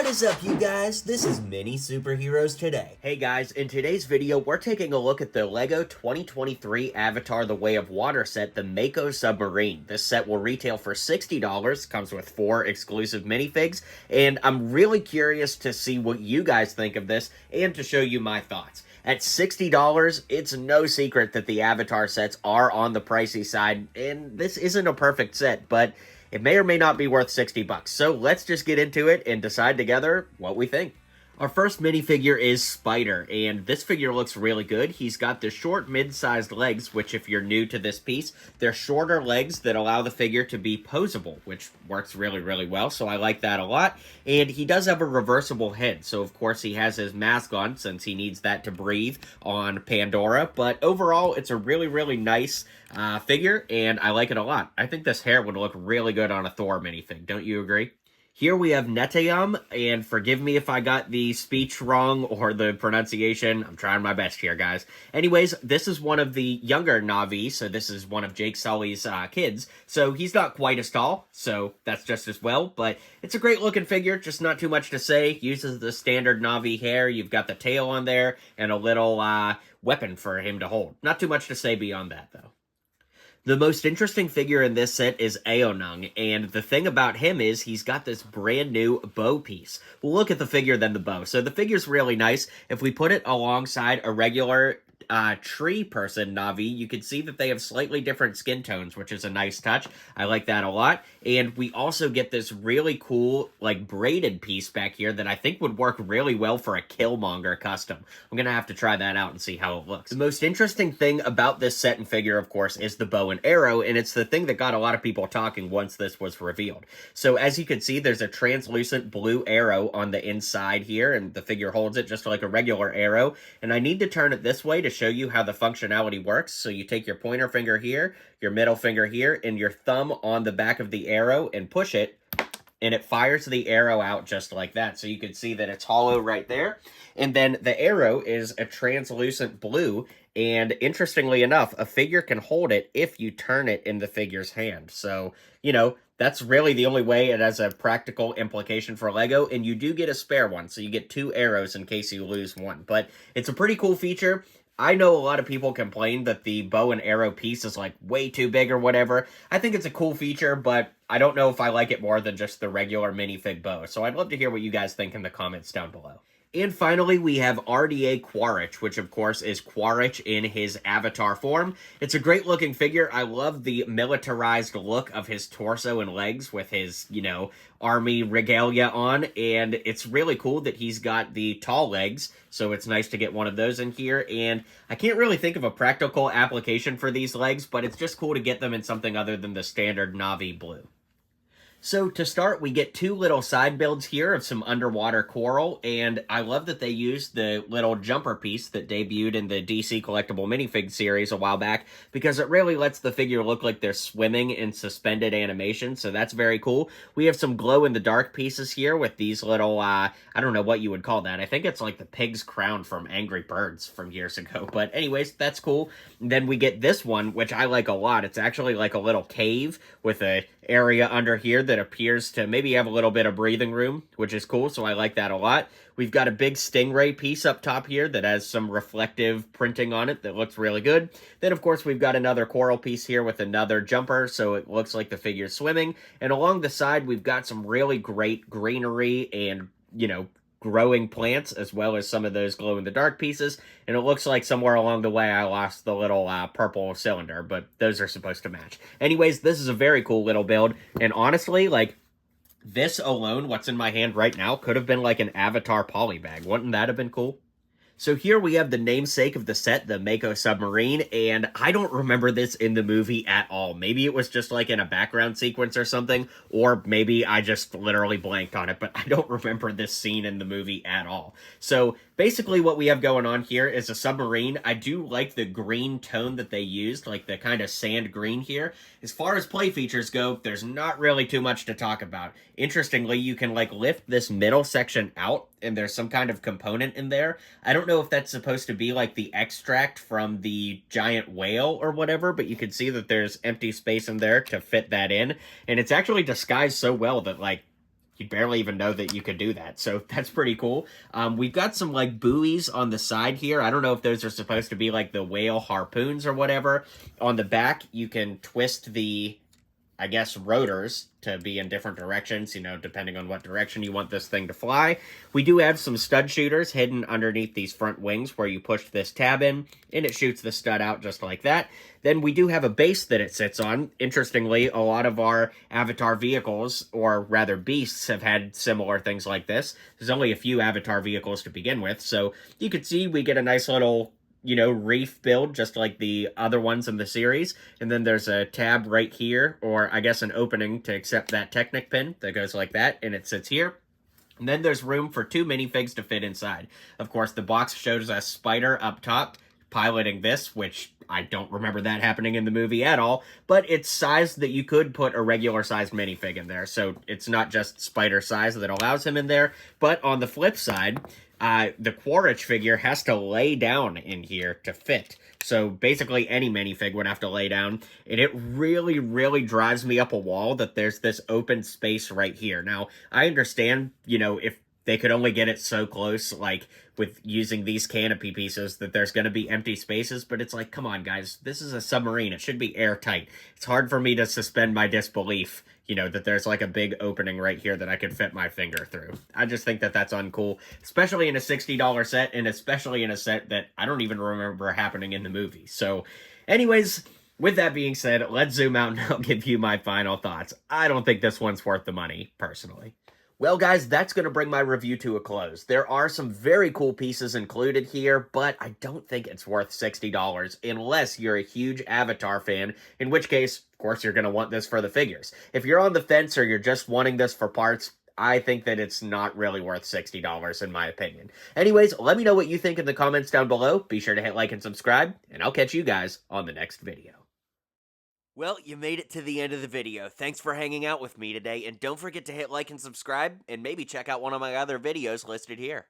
What is up, you guys? This is Mini Superheroes Today. Hey guys, in today's video, we're taking a look at the LEGO 2023 Avatar The Way of Water set, the Mako Submarine. This set will retail for $60, comes with 4 exclusive minifigs, and I'm really curious to see what you guys think of this and to show you my thoughts. At $60, it's no secret that the Avatar sets are on the pricey side, and this isn't a perfect set, but it may or may not be worth 60 bucks. So let's just get into it and decide together what we think. Our first minifigure is Spider, and this figure looks really good. He's got the short, mid-sized legs, which if you're new to this piece, they're shorter legs that allow the figure to be posable, which works really, really well, so I like that a lot. And he does have a reversible head, so of course he has his mask on since he needs that to breathe on Pandora, but overall, it's a really, really nice figure, and I like it a lot. I think this hair would look really good on a Thor minifig, don't you agree? Here we have Neteyam, and forgive me if I got the speech wrong or the pronunciation. I'm trying my best here, guys. Anyways, this is one of the younger Navi, so this is one of Jake Sully's kids. So he's not quite as tall, so that's just as well. But it's a great-looking figure, just not too much to say. Uses the standard Navi hair. You've got the tail on there and a little weapon for him to hold. Not too much to say beyond that, though. The most interesting figure in this set is Nung, and the thing about him is he's got this brand new bow piece. We'll look at the figure, then the bow. So the figure's really nice. If we put it alongside a regular tree person Navi, you can see that they have slightly different skin tones, which is a nice touch. I like that a lot. And we also get this really cool, like, braided piece back here that I think would work really well for a Killmonger custom. I'm gonna have to try that out and see how it looks. The most interesting thing about this set and figure, of course, is the bow and arrow, and it's the thing that got a lot of people talking once this was revealed. So as you can see, there's a translucent blue arrow on the inside here, and the figure holds it just like a regular arrow. And I need to turn it this way to show you how the functionality works. So you take your pointer finger here, your middle finger here, and your thumb on the back of the arrow and push it, and it fires the arrow out just like that. So you can see that it's hollow right there. And then the arrow is a translucent blue, and interestingly enough, a figure can hold it if you turn it in the figure's hand. So, you know, that's really the only way it has a practical implication for LEGO, and you do get a spare one, so you get 2 arrows in case you lose one. But it's a pretty cool feature. I know a lot of people complain that the bow and arrow piece is, like, way too big or whatever. I think it's a cool feature, but I don't know if I like it more than just the regular minifig bow. So I'd love to hear what you guys think in the comments down below. And finally, we have RDA Quark, which of course is Quark in his Avatar form. It's a great looking figure. I love the militarized look of his torso and legs with his, you know, army regalia on. And it's really cool that he's got the tall legs, so it's nice to get one of those in here. And I can't really think of a practical application for these legs, but it's just cool to get them in something other than the standard Navi blue. So to start, we get 2 little side builds here of some underwater coral, and I love that they used the little jumper piece that debuted in the DC collectible minifig series a while back, because it really lets the figure look like they're swimming in suspended animation, so that's very cool. We have some glow-in-the-dark pieces here with these little, I don't know what you would call that. I think it's like the pig's crown from Angry Birds from years ago, but anyways, that's cool. And then we get this one, which I like a lot. It's actually like a little cave with a area under here that appears to maybe have a little bit of breathing room, which is cool, so I like that a lot. We've got a big stingray piece up top here that has some reflective printing on it that looks really good. Then, of course, we've got another coral piece here with another jumper, so it looks like the figure's swimming. And along the side, we've got some really great greenery and, you know, growing plants, as well as some of those glow-in-the-dark pieces, and it looks like somewhere along the way I lost the little purple cylinder, but those are supposed to match. Anyways, this is a very cool little build, and honestly, like, this alone, what's in my hand right now, could have been like an Avatar polybag. Wouldn't that have been cool? So here we have the namesake of the set, the Mako Submarine, and I don't remember this in the movie at all. Maybe it was just like in a background sequence or something, or maybe I just literally blanked on it, but I don't remember this scene in the movie at all. So basically what we have going on here is a submarine. I do like the green tone that they used, like the kind of sand green here. As far as play features go, there's not really too much to talk about. Interestingly, you can like lift this middle section out, and there's some kind of component in there. I don't know if that's supposed to be like the extract from the giant whale or whatever, but you can see that there's empty space in there to fit that in. And it's actually disguised so well that, like, you'd barely even know that you could do that. So that's pretty cool. We've got some like buoys on the side here. I don't know if those are supposed to be like the whale harpoons or whatever. On the back, you can twist the, I guess, rotors to be in different directions, you know, depending on what direction you want this thing to fly. We do have some stud shooters hidden underneath these front wings where you push this tab in, and it shoots the stud out just like that. Then we do have a base that it sits on. Interestingly, a lot of our Avatar vehicles, or rather beasts, have had similar things like this. There's only a few Avatar vehicles to begin with, so you can see we get a nice little, you know, reef build, just like the other ones in the series. And then there's a tab right here, or I guess an opening to accept that Technic pin that goes like that, and it sits here. And then there's room for 2 minifigs to fit inside. Of course, the box shows us Spider up top, piloting this, which I don't remember that happening in the movie at all, but it's sized that you could put a regular-sized minifig in there, so it's not just Spider size that allows him in there. But on the flip side, the Quark figure has to lay down in here to fit. So basically any minifig would have to lay down. And it really, really drives me up a wall that there's this open space right here. Now, I understand, you know, if they could only get it so close, like with using these canopy pieces, that there's going to be empty spaces, but it's like, come on, guys, this is a submarine. It should be airtight. It's hard for me to suspend my disbelief, you know, that there's like a big opening right here that I could fit my finger through. I just think that that's uncool, especially in a $60 set, and especially in a set that I don't even remember happening in the movie. So anyways, with that being said, let's zoom out and I'll give you my final thoughts. I don't think this one's worth the money, personally. Well, guys, that's going to bring my review to a close. There are some very cool pieces included here, but I don't think it's worth $60 unless you're a huge Avatar fan, in which case, of course, you're going to want this for the figures. If you're on the fence or you're just wanting this for parts, I think that it's not really worth $60 in my opinion. Anyways, let me know what you think in the comments down below. Be sure to hit like and subscribe, and I'll catch you guys on the next video. Well, you made it to the end of the video. Thanks for hanging out with me today, and don't forget to hit like and subscribe, and maybe check out one of my other videos listed here.